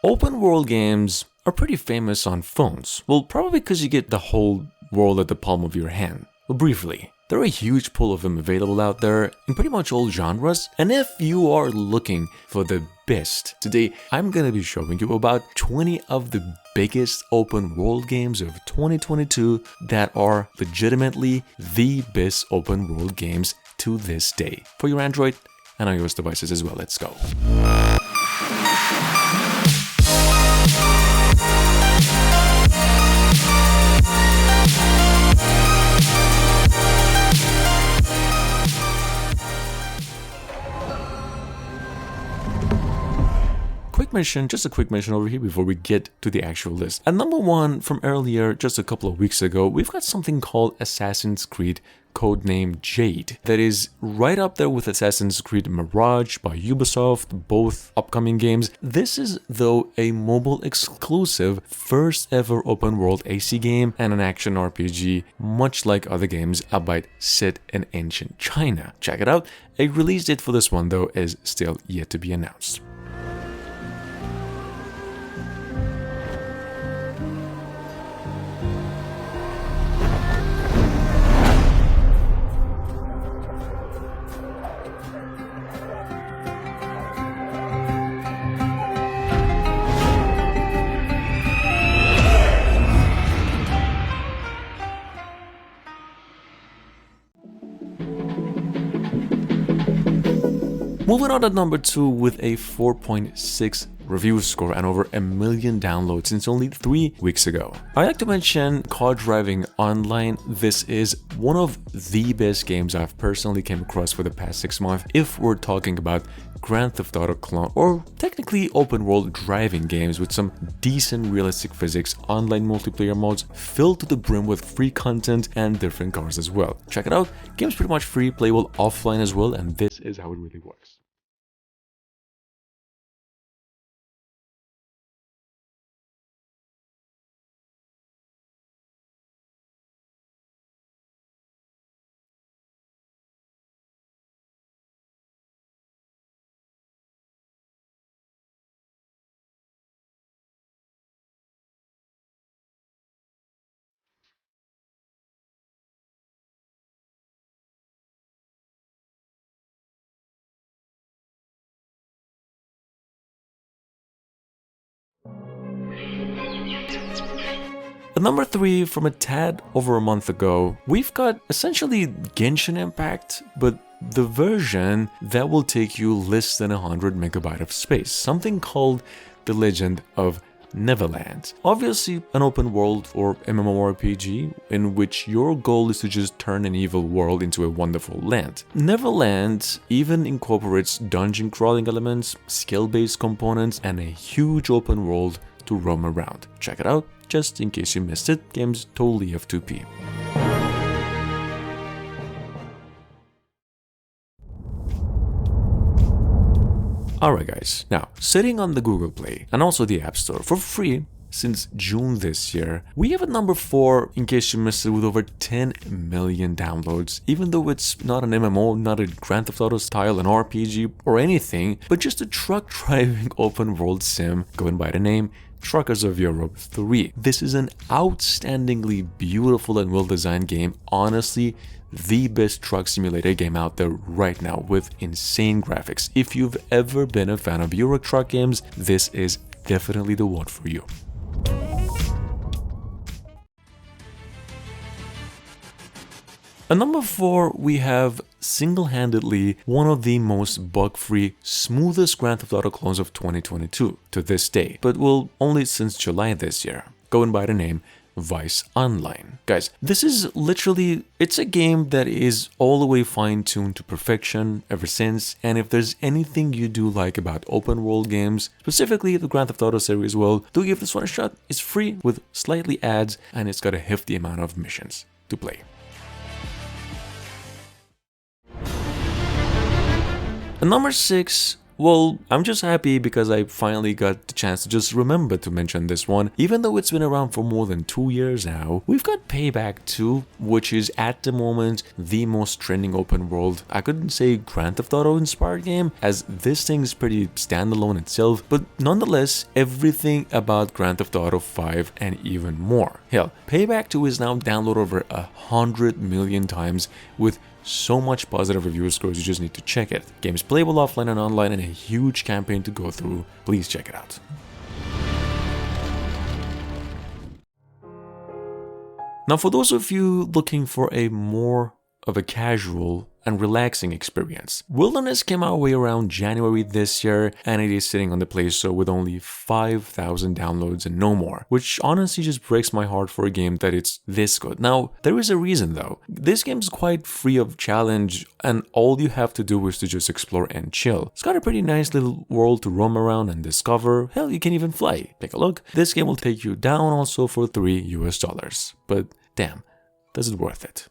Open world games are pretty famous on phones. Well, probably because you get the whole world at the palm of your hand. Well, briefly, there are a huge pool of them available out there in pretty much all genres, and if you are looking for the best, today I'm gonna be showing you about 20 of the biggest open world games of 2022 that are legitimately the best open world games to this day for your Android and iOS devices as well. Let's go. Just a quick mention over here before we get to the actual list. At number one from earlier, just a couple of weeks ago, we've got something called Assassin's Creed Codename Jade that is right up there with Assassin's Creed Mirage by Ubisoft, both upcoming games. This is, though, a mobile exclusive first ever open world AC game and an action RPG, much like other games, albeit set in ancient China. Check it out. A release date for this one, though, is still yet to be announced. Moving on at number 2 with a 4.6 review score and over 1 million downloads since only 3 weeks ago. I like to mention Car Driving Online. This is one of the best games I've personally came across for the past 6 months if we're talking about Grand Theft Auto clone or technically open world driving games with some decent realistic physics, online multiplayer modes filled to the brim with free content and different cars as well. Check it out. Game's pretty much free, playable offline as well, and this is how it really works. At number 3, from a tad over a month ago, we've got essentially Genshin Impact, but the version that will take you less than 100 megabytes of space, something called the Legend of Neverland. Obviously an open world or MMORPG in which your goal is to just turn an evil world into a wonderful land. Neverland even incorporates dungeon crawling elements, skill-based components, and a huge open world to roam around. Check it out, just in case you missed it. Game's totally F2P. Alright guys, now sitting on the Google Play and also the App Store for free since June this year, we have at number 4, in case you missed it, with over 10 million downloads, even though it's not an MMO, not a Grand Theft Auto style, an RPG or anything, but just a truck driving open world sim going by the name Truckers of Europe 3. This is an outstandingly beautiful and well-designed game, honestly the best truck simulator game out there right now with insane graphics. If you've ever been a fan of Euro truck games, this is definitely the one for you. At number 4, we have single-handedly one of the most bug-free, smoothest Grand Theft Auto clones of 2022 to this day, but well, only since July this year, going by the name Vice Online. Guys, this is literally, it's a game that is all the way fine-tuned to perfection ever since, and if there's anything you do like about open world games, specifically the Grand Theft Auto series, well, do give this one a shot. It's free with slightly ads, and it's got a hefty amount of missions to play. At number 6, Well, I'm just happy because I finally got the chance to just remember to mention this one. Even though it's been around for more than 2 years now, we've got Payback 2, which is at the moment the most trending open world, I couldn't say Grand Theft Auto inspired game, as this thing is pretty standalone itself, but nonetheless, everything about Grand Theft Auto 5 and even more. Hell, Payback 2 is now downloaded over 100 million times with so much positive review scores, you just need to check it. Game is playable offline and online and a huge campaign to go through. Please check it out. Now, for those of you looking for a more of a casual and relaxing experience, Wilderless came our way around January this year, and it is sitting on the Play Store with only 5,000 downloads and no more, which honestly just breaks my heart for a game that it's this good. Now, there is a reason though. This game is quite free of challenge, and all you have to do is to just explore and chill. It's got a pretty nice little world to roam around and discover. Hell, you can even fly. Take a look. This game will take you down also for $3. But damn, does it worth it?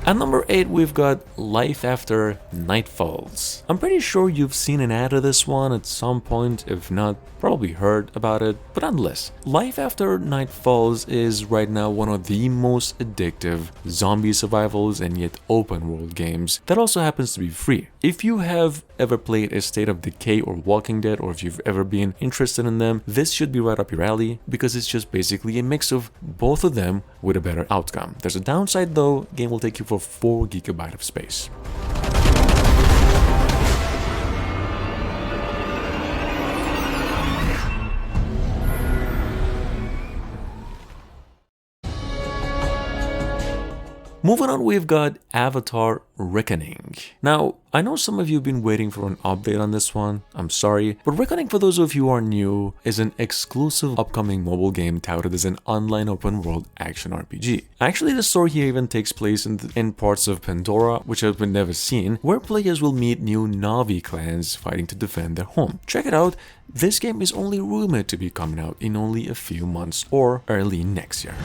At number 8, we've got LifeAfter Nightfalls. I'm pretty sure you've seen an ad of this one at some point, if not, probably heard about it, but nonetheless, LifeAfter Nightfalls is right now one of the most addictive zombie survivals and yet open world games that also happens to be free. If you have ever played A State of Decay or Walking Dead, or if you've ever been interested in them, this should be right up your alley because it's just basically a mix of both of them with a better outcome. There's a downside though, game will take you for 4 GB of space. Moving on, we've got Avatar Reckoning. Now, I know some of you have been waiting for an update on this one, I'm sorry, but Reckoning, for those of you who are new, is an exclusive upcoming mobile game touted as an online open world action RPG. Actually, the story here even takes place in parts of Pandora, which have been never seen, where players will meet new Na'vi clans fighting to defend their home. Check it out, this game is only rumored to be coming out in only a few months or early next year.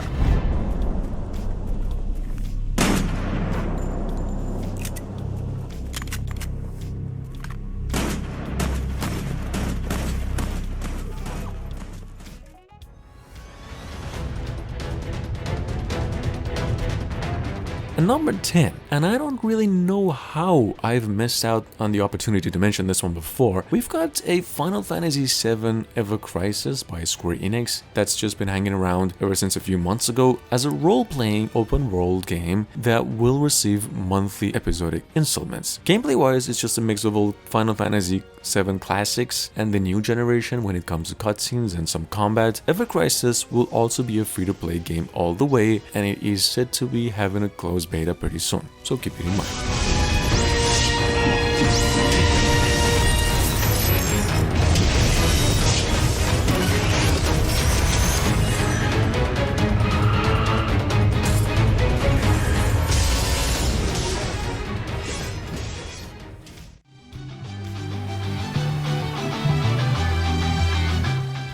And number 10, and I don't really know how I've missed out on the opportunity to mention this one before, we've got a Final Fantasy VII Ever Crisis by Square Enix that's just been hanging around ever since a few months ago as a role-playing open-world game that will receive monthly episodic installments. Gameplay-wise, it's just a mix of old Final Fantasy VII classics and the new generation when it comes to cutscenes and some combat. Ever Crisis will also be a free-to-play game all the way, and it is said to be having a closed beta pretty soon, so keep it in mind.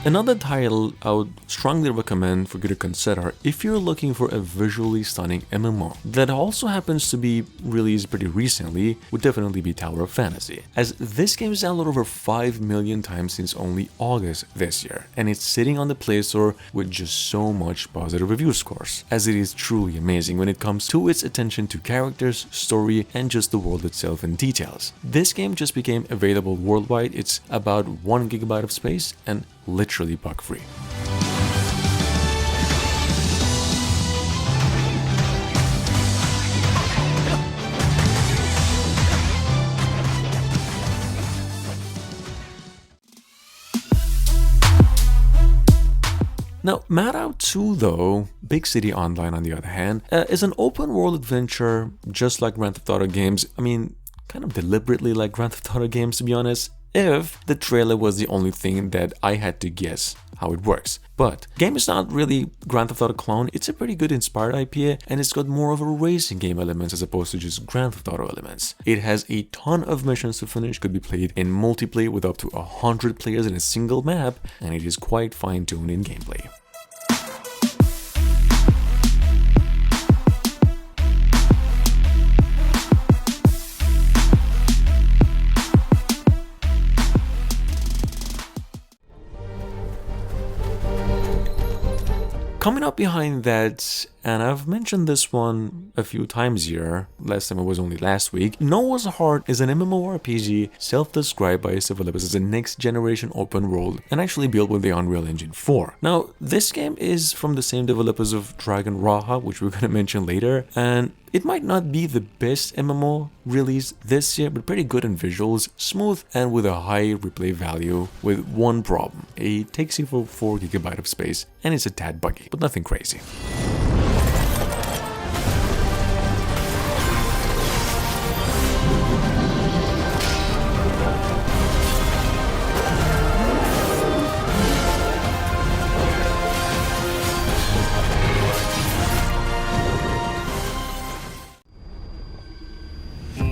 Another title I would strongly recommend for you to consider if you're looking for a visually stunning MMO that also happens to be released pretty recently would definitely be Tower of Fantasy, as this game is downloaded over 5 million times since only August this year, and it's sitting on the Play Store with just so much positive review scores, as it is truly amazing when it comes to its attention to characters, story, and just the world itself and details. This game just became available worldwide. It's about 1 GB of space and literally bug free. Now, MadOut2 though, BigCityOnline on the other hand, is an open world adventure just like Grand Theft Auto games. I mean, kind of deliberately like Grand Theft Auto games, to be honest, if the trailer was the only thing that I had to guess how it works. But the game is not really Grand Theft Auto clone, it's a pretty good inspired IP, and it's got more of a racing game elements as opposed to just Grand Theft Auto elements. It has a ton of missions to finish, could be played in multiplayer with up to 100 players in a single map, and it is quite fine-tuned in gameplay. Coming up behind that, and I've mentioned this one a few times here, last time it was only last week, Noah's Heart is an MMORPG self-described by its developers as a next-generation open world and actually built with the Unreal Engine 4. Now, this game is from the same developers of Dragon Raha, which we're gonna mention later, and it might not be the best MMO released this year, but pretty good in visuals, smooth, and with a high replay value, with one problem. It takes you for 4 GB of space, and it's a tad buggy, but nothing crazy.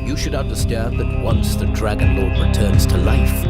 You should understand that once the Dragon Lord returns to life...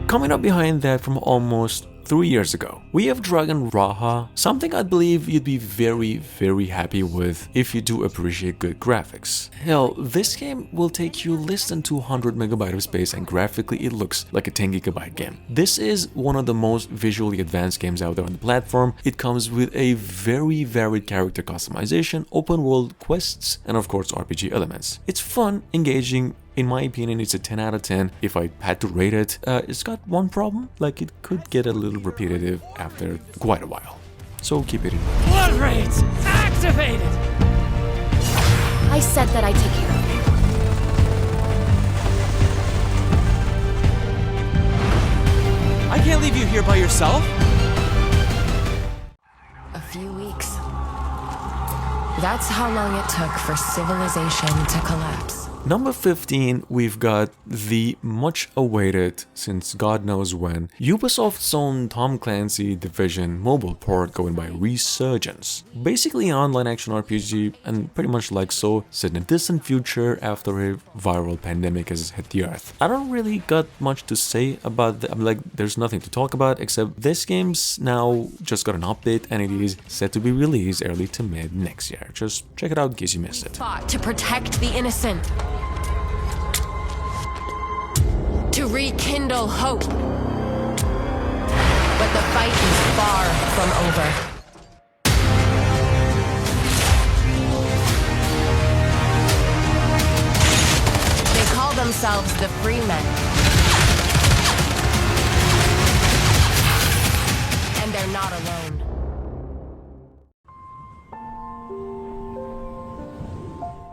Coming up behind that from almost 3 years ago, we have Dragon Raha, something I believe you'd be very happy with if you do appreciate good graphics. Hell, this game will take you less than 200 MB of space and graphically it looks like a 10 GB game. This is one of the most visually advanced games out there on the platform. It comes with a very varied character customization, open world quests, and of course RPG elements. It's fun, engaging. In my opinion, it's a 10 out of 10 if I had to rate it. It's got one problem, like it could get a little repetitive after quite a while. So keep it in mind. Blood raids activated! I said that I'd take care of it. I can't leave you here by yourself. A few weeks. That's how long it took for civilization to collapse. Number 15, we've got the much awaited, since God knows when, Ubisoft's own Tom Clancy Division mobile port going by Resurgence. Basically an online action RPG, and pretty much like so, set in a distant future after a viral pandemic has hit the earth. I don't really got much to say about that. There's nothing to talk about, except this game's now just got an update and it is set to be released early to mid next year. Just check it out in case you missed it. Fought to protect the innocent. To rekindle hope. But the fight is far from over. They call themselves the Free Men. And they're not alone.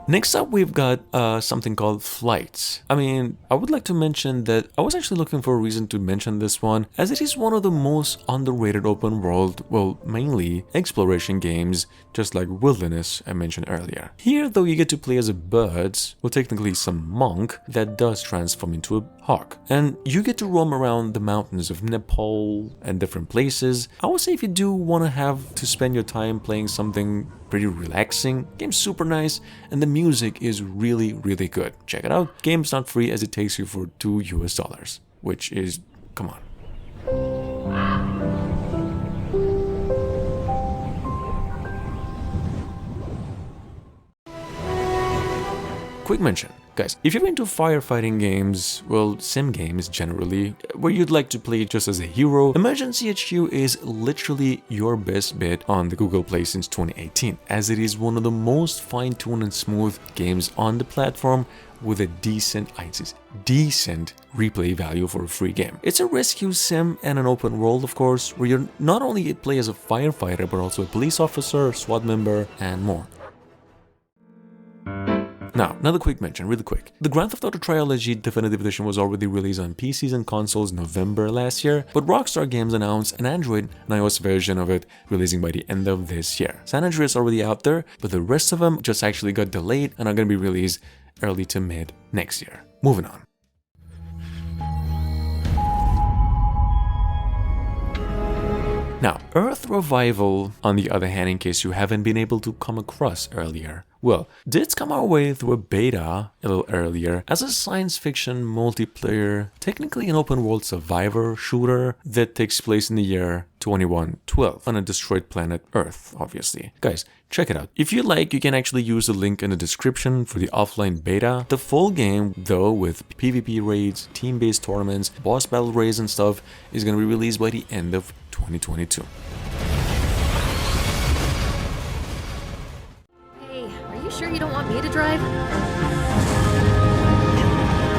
Next up, we've got something called Flights. I mean, I would like to mention that I was actually looking for a reason to mention this one, as it is one of the most underrated open world, well, mainly exploration games, just like Wilderless I mentioned earlier. Here, though, you get to play as a bird, well, technically some monk, that does transform into a hawk. And you get to roam around the mountains of Nepal and different places. I would say if you do want to have to spend your time playing something pretty relaxing, game's super nice, and the music is really good. Check it out. Game's not free as it takes you for $2 US, which is, come on. Quick mention. Guys, if you're into firefighting games, well, sim games generally, where you'd like to play just as a hero, Emergency HQ is literally your best bet on the Google Play since 2018, as it is one of the most fine-tuned and smooth games on the platform with a decent replay value for a free game. It's a rescue sim and an open world, of course, where you not only play as a firefighter, but also a police officer, SWAT member, and more. Now, another quick mention, really quick. The Grand Theft Auto Trilogy Definitive Edition was already released on PCs and consoles November last year, but Rockstar Games announced an Android and iOS version of it releasing by the end of this year. San Andreas is already out there, but the rest of them just actually got delayed and are going to be released early to mid next year. Moving on. Now, Earth Revival, on the other hand, in case you haven't been able to come across earlier, well, did come our way through a beta a little earlier as a science fiction multiplayer, technically an open world survivor shooter that takes place in the year 2112 on a destroyed planet Earth, obviously. Guys, check it out. If you like, you can actually use the link in the description for the offline beta. The full game, though, with PvP raids, team-based tournaments, boss battle raids and stuff, is going to be released by the end of 2022. sure you don't want me to drive?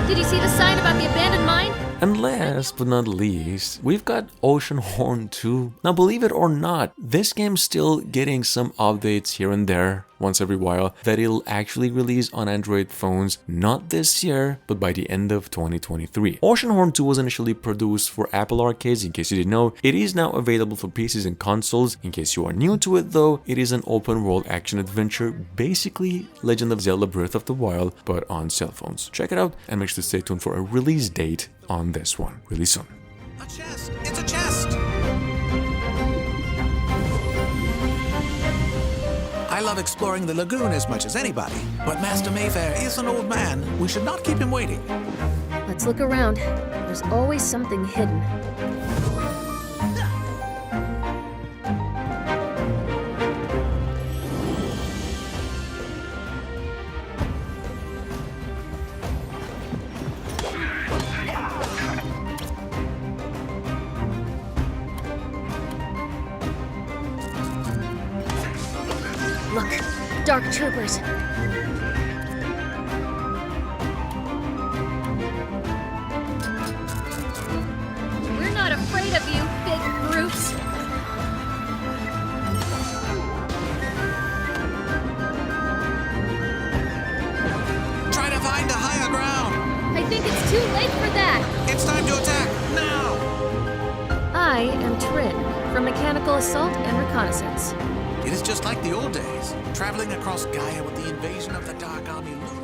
Did you see the sign about the abandoned mine? And last but not least, we've got Oceanhorn 2. Now believe it or not, this game's still getting some updates here and there, once every while, that it'll actually release on Android phones, not this year, but by the end of 2023. Oceanhorn 2 was initially produced for Apple Arcades, in case you didn't know. It is now available for PCs and consoles. In case you are new to it though, it is an open world action adventure, basically Legend of Zelda Breath of the Wild, but on cell phones. Check it out and make sure to stay tuned for a release date on this one really soon. A chest! It's a chest! I love exploring the lagoon as much as anybody, but Master Mayfair is an old man. We should not keep him waiting. Let's look around. There's always something hidden. Look, dark troopers. We're not afraid of you, big brutes. Try to find a higher ground. I think it's too late for that. It's time to attack, now! I am Trin, from Mechanical Assault and Reconnaissance. It is just like the old days, traveling across Gaia with the invasion of the Dark Army looming.